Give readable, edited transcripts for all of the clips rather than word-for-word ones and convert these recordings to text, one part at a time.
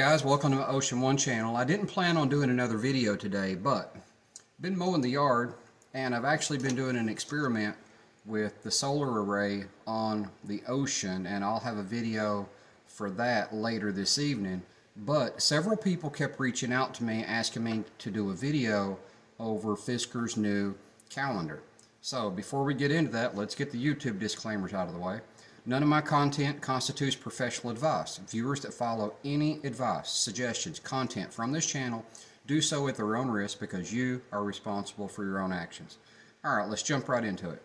guys, welcome to my Ocean One channel. I didn't plan on doing another video today, but I've been mowing the yard and I've actually been doing an experiment with the solar array on the ocean, and I'll have a video for that later this evening. But several people kept reaching out to me asking me to do a video over Fisker's new calendar. So before we get into that, let's get the YouTube disclaimers out of the way. None of my content constitutes professional advice. Viewers that follow any advice, suggestions, content from this channel do so at their own risk because you are responsible for your own actions. Alright, let's jump right into it.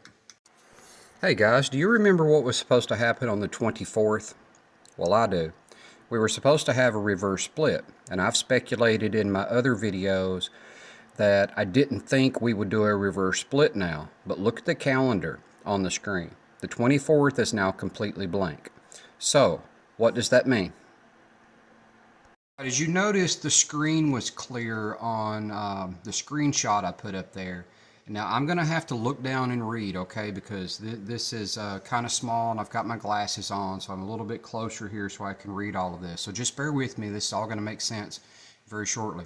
Hey guys, do you remember what was supposed to happen on the 24th? Well, I do. We were supposed to have a reverse split, and I've speculated in my other videos that I didn't think we would do a reverse split now, but look at the calendar on the screen. The 24th is now completely blank. So, what does that mean? As you notice, the screen was clear on the screenshot I put up there. Now, I'm going to have to look down and read, okay, because this is kind of small and I've got my glasses on, so I'm a little bit closer here so I can read all of this. So just bear with me. This is all going to make sense very shortly.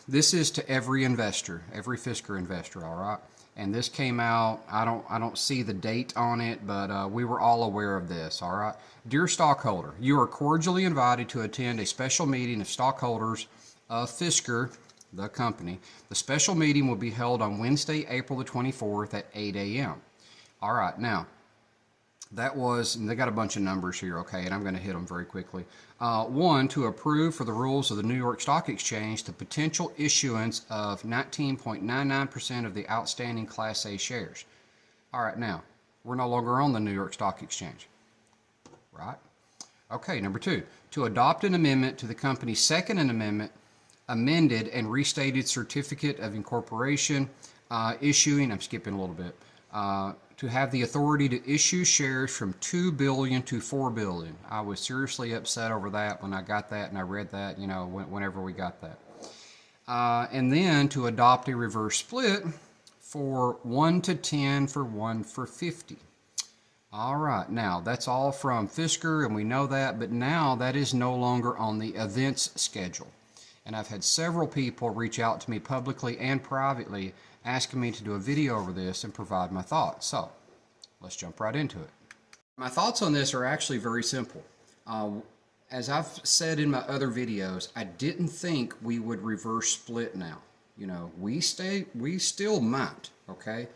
This is to every investor, every Fisker investor, all right? And this came out, I don't see the date on it, but we were all aware of this, all right? Dear stockholder, you are cordially invited to attend a special meeting of stockholders of Fisker, the company. The special meeting will be held on Wednesday, April the 24th at 8 a.m. All right, now, that was, and they got a bunch of numbers here, okay, and I'm going to hit them very quickly. One, to approve for the rules of the New York Stock Exchange the potential issuance of 19.99% of the outstanding Class A shares. All right, now, we're no longer on the New York Stock Exchange, right? Okay, number two, to adopt an amendment to the company's Second Amendment, amended and restated certificate of incorporation, issuing, I'm skipping a little bit, to have the authority to issue shares from $2 billion to $4 billion. I was seriously upset over that when I got that and I read that, you know, whenever we got that. And then to adopt a reverse split for 1 to 10 for 1 for 50. All right, now that's all from Fisker and we know that, but now that is no longer on the events schedule. And I've had several people reach out to me publicly and privately asking me to do a video over this and provide my thoughts. So, let's jump right into it. My thoughts on this are actually very simple. As I've said in my other videos, I didn't think we would reverse split now. You know, we still might, okay?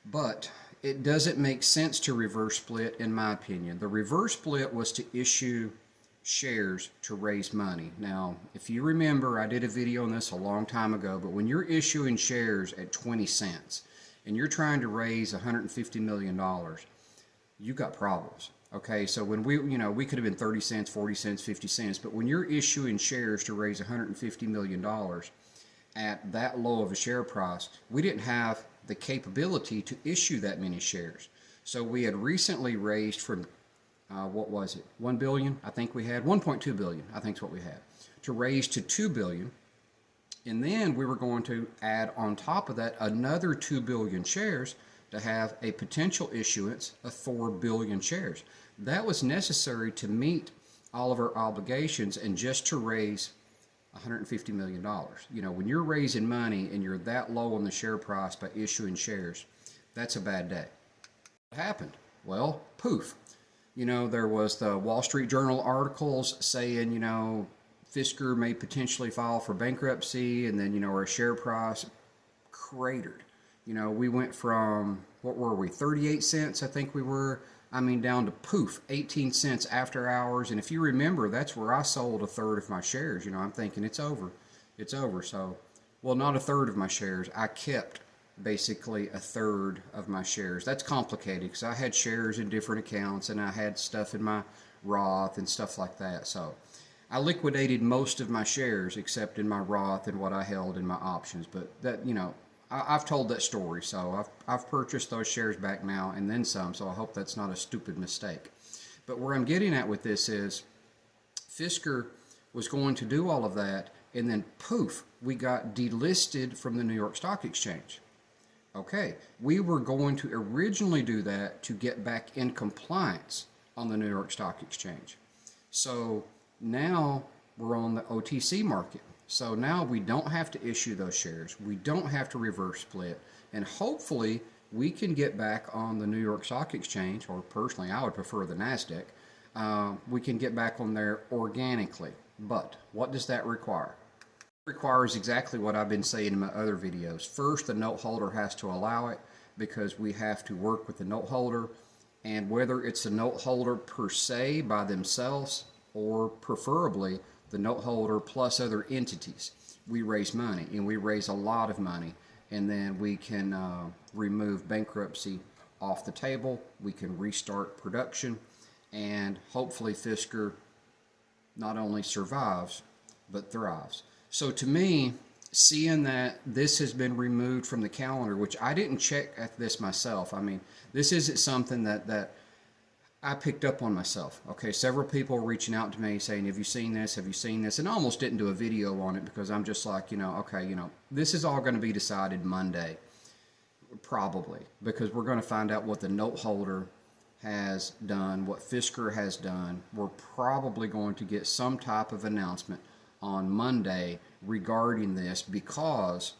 But it doesn't make sense to reverse split in my opinion. The reverse split was to issue shares to raise money. Now, if you remember, I did a video on this a long time ago, but when you're issuing shares at 20 cents and you're trying to raise $150 million, you got problems. Okay, so when we could have been 30 cents, 40 cents, 50 cents, but when you're issuing shares to raise $150 million at that low of a share price, we didn't have the capability to issue that many shares. So we had recently raised from what was it? 1 billion? I think we had 1.2 billion. I think is what we had to raise to 2 billion. And then we were going to add on top of that another 2 billion shares to have a potential issuance of 4 billion shares. That was necessary to meet all of our obligations and just to raise $150 million. You know, when you're raising money and you're that low on the share price by issuing shares, that's a bad day. What happened? Well, poof. You know, there was the Wall Street Journal articles saying, you know, Fisker may potentially file for bankruptcy, and then, you know, our share price cratered. You know, we went from, what were we, 38 cents, I think we were, down to poof, 18 cents after hours. And if you remember, that's where I sold a third of my shares. You know, I'm thinking it's over. It's over. So, well, not a third of my shares. I kept basically a third of my shares. That's complicated because I had shares in different accounts and I had stuff in my Roth and stuff like that. So I liquidated most of my shares except in my Roth and what I held in my options. But that, you know, I've told that story. So I've purchased those shares back now and then some. So I hope that's not a stupid mistake. But where I'm getting at with this is Fisker was going to do all of that, and then poof, we got delisted from the New York Stock Exchange. Okay, we were going to originally do that to get back in compliance on the New York Stock Exchange. So now we're on the OTC market. So now we don't have to issue those shares. We don't have to reverse split. And hopefully we can get back on the New York Stock Exchange, or personally I would prefer the NASDAQ. We can get back on there organically. But what does that require? It requires exactly what I've been saying in my other videos. First, the note holder has to allow it, because we have to work with the note holder. And whether it's a note holder per se by themselves, or preferably the note holder plus other entities, we raise money, and we raise a lot of money, and then we can remove bankruptcy off the table. We can restart production, and hopefully Fisker not only survives but thrives. So to me, seeing that this has been removed from the calendar, which I didn't check at this myself. I mean, this isn't something that I picked up on myself. Okay, several people reaching out to me saying, have you seen this? Have you seen this? And I almost didn't do a video on it, because I'm just like, okay, this is all going to be decided Monday, probably, because we're going to find out what the note holder has done, what Fisker has done. We're probably going to get some type of announcement on Monday regarding this, because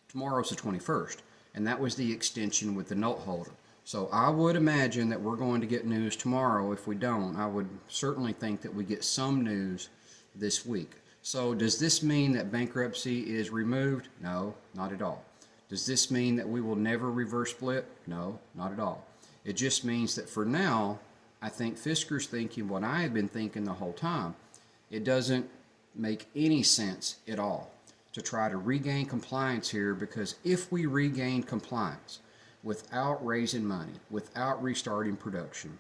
tomorrow's the 21st, and that was the extension with the note holder. So I would imagine that we're going to get news tomorrow. If we don't, I would certainly think that we get some news this week. So does this mean that bankruptcy is removed? No, not at all. Does this mean that we will never reverse split? No, not at all. It just means that for now, I think Fisker's thinking what I have been thinking the whole time. It doesn't make any sense at all to try to regain compliance here, because if we regain compliance without raising money, without restarting production,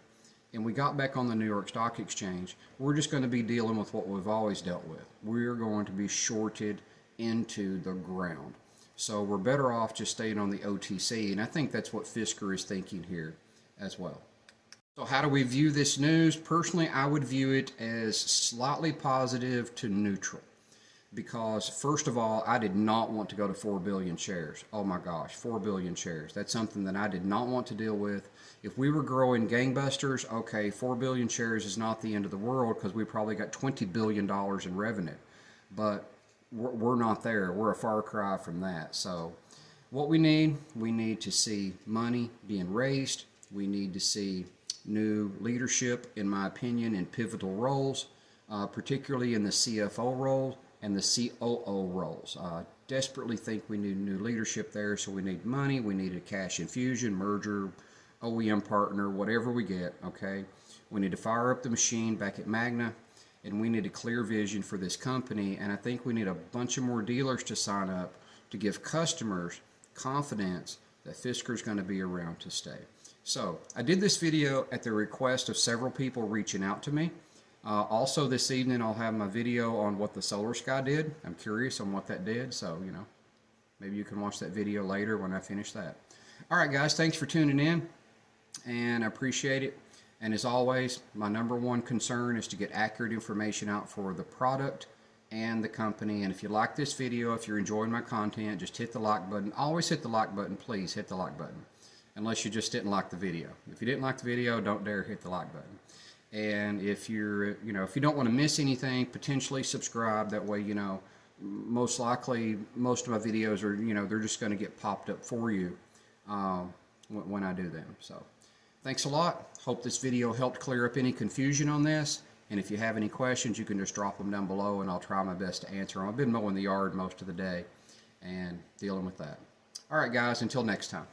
and we got back on the New York Stock Exchange, we're just going to be dealing with what we've always dealt with. We're going to be shorted into the ground. So we're better off just staying on the OTC, and I think that's what Fisker is thinking here as well. So how do we view this news? Personally, I would view it as slightly positive to neutral, because first of all, I did not want to go to 4 billion shares. Oh my gosh, 4 billion shares. That's something that I did not want to deal with. If we were growing gangbusters, okay, 4 billion shares is not the end of the world, because we probably got $20 billion in revenue. But we're not there. We're a far cry from that. So what we need to see money being raised. We need to see new leadership, in my opinion, in pivotal roles, particularly in the CFO role and the COO roles. Desperately think we need new leadership there, so we need money, we need a cash infusion, merger, OEM partner, whatever we get, okay? We need to fire up the machine back at Magna, and we need a clear vision for this company, and I think we need a bunch of more dealers to sign up to give customers confidence that Fisker's going to be around to stay. So I did this video at the request of several people reaching out to me. Also this evening I'll have my video on what the Solar Sky did. I'm curious on what that did, so maybe you can watch that video later when I finish that. Alright guys, thanks for tuning in, and I appreciate it. And as always, my number one concern is to get accurate information out for the product and the company. And if you like this video, if you're enjoying my content, just hit the like button. Always hit the like button, please hit the like button. Unless you just didn't like the video. If you didn't like the video, don't dare hit the like button. And if you're, if you don't want to miss anything, potentially subscribe. That way, most likely, most of my videos are, they're just going to get popped up for you when I do them. So, thanks a lot. Hope this video helped clear up any confusion on this. And if you have any questions, you can just drop them down below, and I'll try my best to answer them. I've been mowing the yard most of the day and dealing with that. All right, guys, until next time.